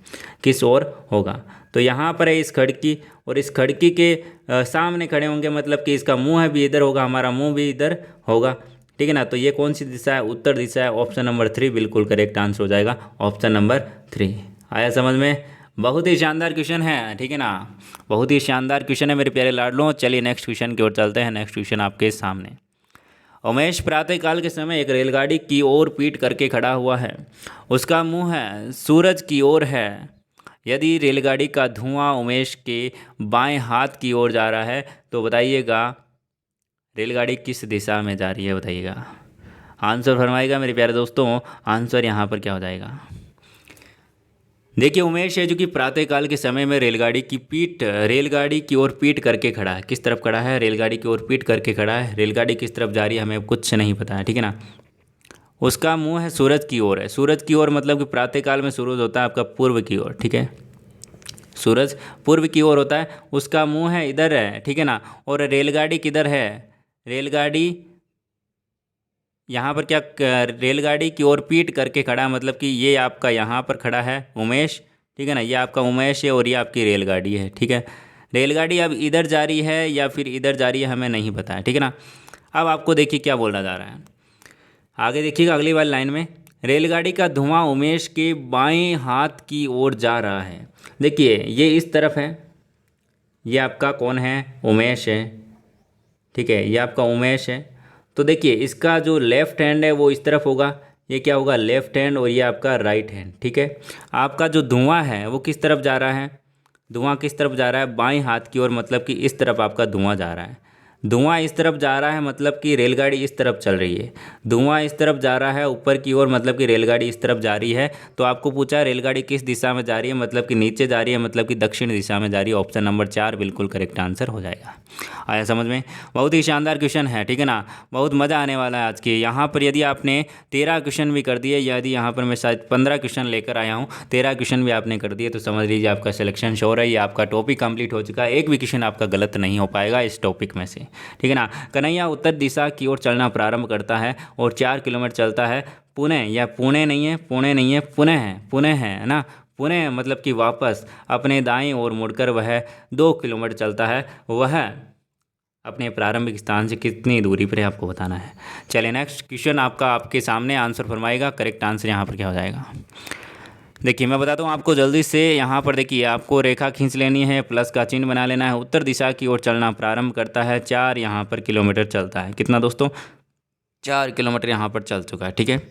किस ओर होगा। तो यहाँ पर है इस खिड़की, और इस खिड़की के सामने खड़े होंगे, मतलब कि इसका मुंह भी इधर होगा, हमारा मुंह भी इधर होगा, ठीक है ना। तो ये कौन सी दिशा है, उत्तर दिशा है। ऑप्शन नंबर 3 बिल्कुल करेक्ट आंसर हो जाएगा, ऑप्शन नंबर 3। आया समझ में। बहुत ही शानदार क्वेश्चन है, ठीक है ना, बहुत ही शानदार क्वेश्चन है मेरे प्यारे लाडलों। चलिए नेक्स्ट क्वेश्चन की ओर चलते हैं। नेक्स्ट क्वेश्चन आपके सामने। उमेश प्रातःकाल के समय एक रेलगाड़ी की ओर पीट करके खड़ा हुआ है। उसका मुंह है सूरज की ओर है। यदि रेलगाड़ी का धुआं उमेश के बाएं हाथ की ओर जा रहा है तो बताइएगा रेलगाड़ी किस दिशा में जा रही है, बताइएगा। आंसर फरमाइएगा मेरे प्यारे दोस्तों। आंसर यहाँ पर क्या हो जाएगा, देखिए उमेश है जो कि प्रातःकाल के समय में रेलगाड़ी की ओर पीठ करके खड़ा है। किस तरफ खड़ा है? रेलगाड़ी की ओर पीठ करके खड़ा है। रेलगाड़ी किस तरफ जा रही है हमें कुछ नहीं पता है, ठीक है ना। उसका मुंह है सूरज की ओर है। सूरज की ओर मतलब कि प्रातःकाल में सूरज होता है आपका पूर्व की ओर, ठीक है। सूरज पूर्व की ओर होता है, उसका मुंह है इधर है, ठीक है ना। और रेलगाड़ी किधर है? रेलगाड़ी यहाँ पर रेलगाड़ी की ओर पीठ करके खड़ा है, मतलब कि ये आपका यहाँ पर खड़ा है उमेश, ठीक है ना। ये आपका उमेश है और ये आपकी रेलगाड़ी है, ठीक है। रेलगाड़ी अब इधर जा रही है या फिर इधर जा रही है हमें नहीं पता है, ठीक है ना। अब आपको देखिए क्या बोला जा रहा है, आगे देखिएगा अगली वाली लाइन में। रेलगाड़ी का धुआं उमेश के बाएं हाथ की ओर जा रहा है। देखिए ये इस तरफ है, ये आपका कौन है? उमेश है, ठीक है। ये आपका उमेश है। तो देखिए इसका जो लेफ्ट हैंड है वो इस तरफ होगा, ये क्या होगा? लेफ्ट हैंड, और ये आपका राइट हैंड, ठीक है। आपका जो धुआं है वो किस तरफ जा रहा है? धुआं किस तरफ जा रहा है? बाएं हाथ की ओर, मतलब कि इस तरफ आपका धुआं जा रहा है। धुआं इस तरफ जा रहा है मतलब कि रेलगाड़ी इस तरफ चल रही है। धुआं इस तरफ जा रहा है ऊपर की ओर, मतलब कि रेलगाड़ी इस तरफ जा रही है। तो आपको पूछा रेलगाड़ी किस दिशा में जा रही है, मतलब कि नीचे जा रही है, मतलब कि दक्षिण दिशा में जा रही है। ऑप्शन नंबर 4 बिल्कुल करेक्ट आंसर हो जाएगा। आया समझ में? बहुत ही शानदार क्वेश्चन है, ठीक है ना। बहुत मज़ा आने वाला है आज के। यहाँ पर यदि आपने 13 क्वेश्चन भी कर दिए, यदि यहाँ पर मैं शायद 15 क्वेश्चन लेकर आया हूँ, 13 क्वेश्चन भी आपने कर दिए, तो समझ लीजिए आपका सिलेक्शन श्योर है। ये आपका टॉपिक कंप्लीट हो चुका है। एक भी क्वेश्चन आपका गलत नहीं हो पाएगा इस टॉपिक में से, ठीक है ना। कन्हैया उत्तर दिशा की ओर चलना प्रारंभ करता है और 4 किलोमीटर चलता है। पुणे, या पुणे नहीं है, पुणे नहीं है, पुणे है, पुणे है ना। पुणे मतलब कि वापस अपने दाएं ओर मुड़कर वह 2 किलोमीटर चलता है। वह अपने प्रारंभिक स्थान से कितनी दूरी पर है आपको बताना है। चलिए नेक्स्ट क्वेश्चन आपका आपके सामने आंसर फरमाएगा। करेक्ट आंसर यहाँ पर क्या हो जाएगा? देखिए मैं बताता हूँ आपको जल्दी से। यहाँ पर देखिए आपको रेखा खींच लेनी है, प्लस का चिन्ह बना लेना है। उत्तर दिशा की ओर चलना प्रारंभ करता है, 4 यहाँ पर किलोमीटर चलता है। कितना दोस्तों? 4 किलोमीटर यहाँ पर चल चुका है, ठीक है।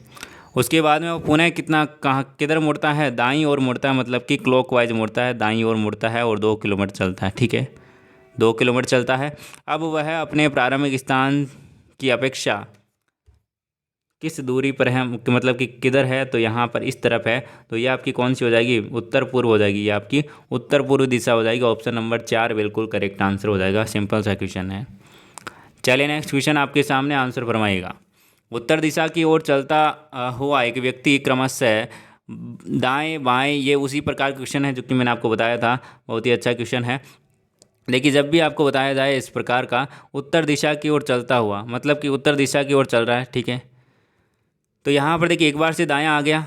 उसके बाद में वो पुणे कितना कहाँ किधर मुड़ता है? दाईं ओर मुड़ता है, मतलब कि क्लॉकवाइज मुड़ता है, दाईं ओर मुड़ता है और 2 किलोमीटर चलता है, ठीक है। 2 किलोमीटर चलता है। अब वह अपने प्रारंभिक स्थान की अपेक्षा किस दूरी पर है, मतलब कि किधर है? तो यहाँ पर इस तरफ है। तो ये आपकी कौन सी हो जाएगी? उत्तर पूर्व हो जाएगी। ये आपकी उत्तर पूर्व दिशा हो जाएगी। ऑप्शन नंबर 4 बिल्कुल करेक्ट आंसर हो जाएगा। सिंपल सा क्वेश्चन है। चलिए नेक्स्ट क्वेश्चन आपके सामने आंसर फरमाइएगा। उत्तर दिशा की ओर चलता हुआ एक व्यक्ति क्रमशः दाएं बाएं, ये उसी प्रकार का क्वेश्चन है जो कि मैंने आपको बताया था। बहुत ही अच्छा क्वेश्चन है। देखिए जब भी आपको बताया जाए इस प्रकार का, उत्तर दिशा की ओर चलता हुआ, मतलब कि उत्तर दिशा की ओर चल रहा है, ठीक है। तो यहाँ पर देखिए एक बार से दायां आ गया,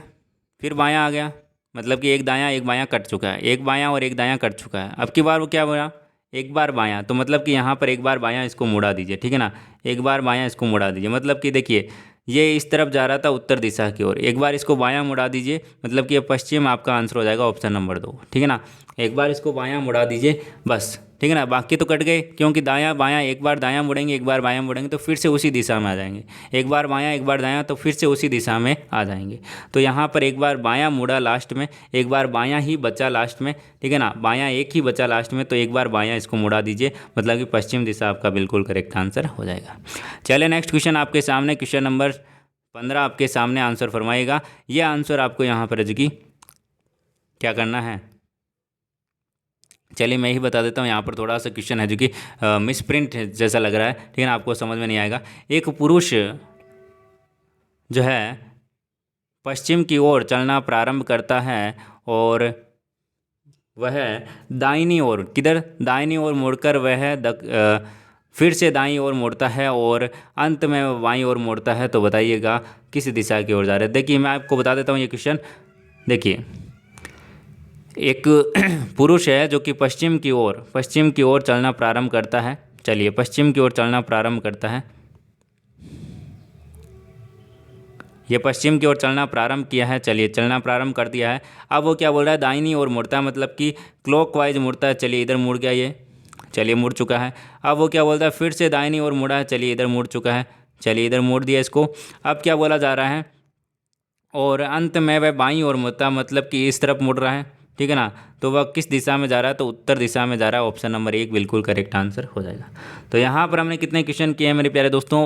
फिर बायां आ गया, मतलब कि एक दायां एक बायां कट चुका है, एक बायां और एक दायां कट चुका है। अब की बार वो क्या बोला? एक बार बायां, तो मतलब कि यहाँ पर एक बार बायां इसको मुड़ा दीजिए, ठीक है ना। एक बार बायां इसको मुड़ा दीजिए, मतलब कि देखिए ये इस तरफ जा रहा था उत्तर दिशा की ओर, एक बार इसको बायां मुड़ा दीजिए, मतलब कि ये पश्चिम आपका आंसर हो जाएगा। ऑप्शन नंबर 2, ठीक है ना। एक बार इसको बायां मुड़ा दीजिए बस, ठीक है ना। बाकी तो कट गए, क्योंकि दायां बायां, एक बार दायां मुड़ेंगे एक बार बायां मुड़ेंगे तो फिर से उसी दिशा में आ जाएंगे। एक बार बायां एक बार दायां तो फिर से उसी दिशा में आ जाएंगे। तो यहाँ पर एक बार बायां मुड़ा लास्ट में, एक बार बायां ही बचा लास्ट में, ठीक है ना। बायां एक ही बचा लास्ट में, तो एक बार बायां इसको मुड़ा दीजिए, मतलब कि पश्चिम दिशा आपका बिल्कुल करेक्ट आंसर हो जाएगा। चलिए नेक्स्ट क्वेश्चन आपके सामने, क्वेश्चन नंबर 15 आपके सामने आंसर फरमाइएगा। ये आंसर आपको यहाँ पर जी क्या करना है, चलिए मैं ही बता देता हूँ। यहाँ पर थोड़ा सा क्वेश्चन है जो कि मिस प्रिंट जैसा लग रहा है, ठीक है ना, आपको समझ में नहीं आएगा। एक पुरुष जो है पश्चिम की ओर चलना प्रारंभ करता है और वह दाहिनी ओर, किधर? दाहिनी ओर मुड़कर वह फिर से दाईं ओर मुड़ता है और अंत में वह बाईं ओर मुड़ता है। तो बताइएगा किस दिशा की ओर जा रहा है। देखिए मैं आपको बता देता हूँ ये क्वेश्चन। देखिए एक पुरुष है जो कि पश्चिम की ओर चलना प्रारंभ करता है। चलिए पश्चिम की ओर चलना प्रारंभ करता है, ये पश्चिम की ओर चलना प्रारंभ किया है। चलिए चलना प्रारंभ कर दिया है। अब वो क्या बोल रहा है? दाहिनी ओर मुड़ता है, मतलब कि क्लॉकवाइज मुड़ता है। चलिए इधर मुड़ गया ये, चलिए मुड़ चुका है। अब वो क्या बोलता है? फिर से दाहिनी ओर मुड़ा है। चलिए इधर मुड़ चुका है, चलिए इधर मुड़ दिया इसको। अब क्या बोला जा रहा है? और अंत में वह बाईं ओर मुड़ता, मतलब कि इस तरफ मुड़ रहा है, ठीक है ना। तो वह किस दिशा में जा रहा है, तो उत्तर दिशा में जा रहा है। ऑप्शन नंबर 1 बिल्कुल करेक्ट आंसर हो जाएगा। तो यहाँ पर हमने कितने क्वेश्चन किए हैं मेरे प्यारे दोस्तों,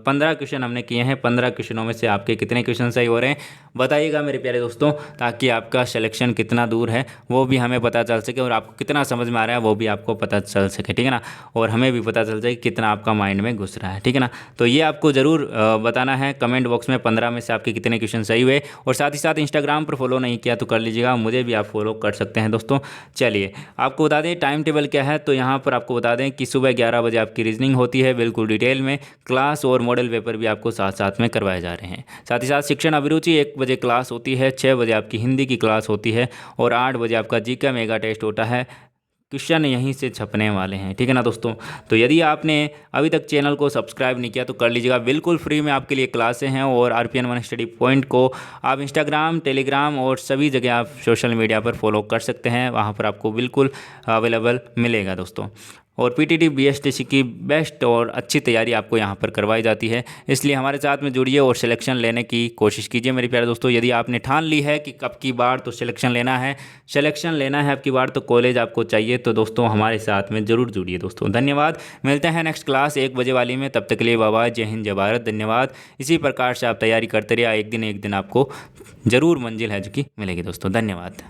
15 क्वेश्चन हमने किए हैं। 15 क्वेश्चनों में से आपके कितने क्वेश्चन सही हो रहे हैं बताइएगा मेरे प्यारे दोस्तों, ताकि आपका सिलेक्शन कितना दूर है वो भी हमें पता चल सके, और आपको कितना समझ में आ रहा है वो भी आपको पता चल सके, ठीक है ना। और हमें भी पता चल जाए कितना आपका माइंड में घुस रहा है, ठीक है ना। तो ये आपको ज़रूर बताना है कमेंट बॉक्स में 15 में से आपके कितने क्वेश्चन सही हुए। और साथ ही साथ इंस्टाग्राम पर फॉलो नहीं किया तो कर लीजिएगा, मुझे भी आप फॉलो कर सकते हैं दोस्तों। चलिए आपको बता दें टाइम टेबल क्या है, तो यहाँ पर आपको बता दें कि सुबह 11 बजे आपकी रीजनिंग होती है बिल्कुल डिटेल में। क्लास और मॉडल पेपर भी आपको साथ साथ में करवाए जा रहे हैं। साथ ही साथ शिक्षण अभिरुचि 1 बजे क्लास होती है, 6 बजे आपकी हिंदी की क्लास होती है, और 8 बजे आपका जीके मेगा टेस्ट होता है। क्वेश्चन यहीं से छपने वाले हैं, ठीक है ना दोस्तों। तो यदि आपने अभी तक चैनल को सब्सक्राइब नहीं किया तो कर लीजिएगा, बिल्कुल फ्री में आपके लिए क्लासें हैं। और RPN1 स्टडी पॉइंट को आप इंस्टाग्राम, टेलीग्राम और सभी जगह आप सोशल मीडिया पर फॉलो कर सकते हैं, वहाँ पर आपको बिल्कुल अवेलेबल मिलेगा दोस्तों। और PTT BSTC की बेस्ट और अच्छी तैयारी आपको यहाँ पर करवाई जाती है, इसलिए हमारे साथ में जुड़िए और सिलेक्शन लेने की कोशिश कीजिए मेरे प्यारे दोस्तों। यदि आपने ठान ली है कि अब की बार तो सिलेक्शन लेना है अब की बार, तो कॉलेज आपको चाहिए, तो दोस्तों हमारे साथ में ज़रूर जुड़िए दोस्तों। धन्यवाद, मिलते हैं नेक्स्ट क्लास 1 बजे वाली में, तब तक के लिए बाय बाय, जय हिंद, जय भारत, धन्यवाद। इसी प्रकार से आप तैयारी करते रहिए, एक दिन आपको ज़रूर मंजिल है जो कि मिलेगी दोस्तों। धन्यवाद।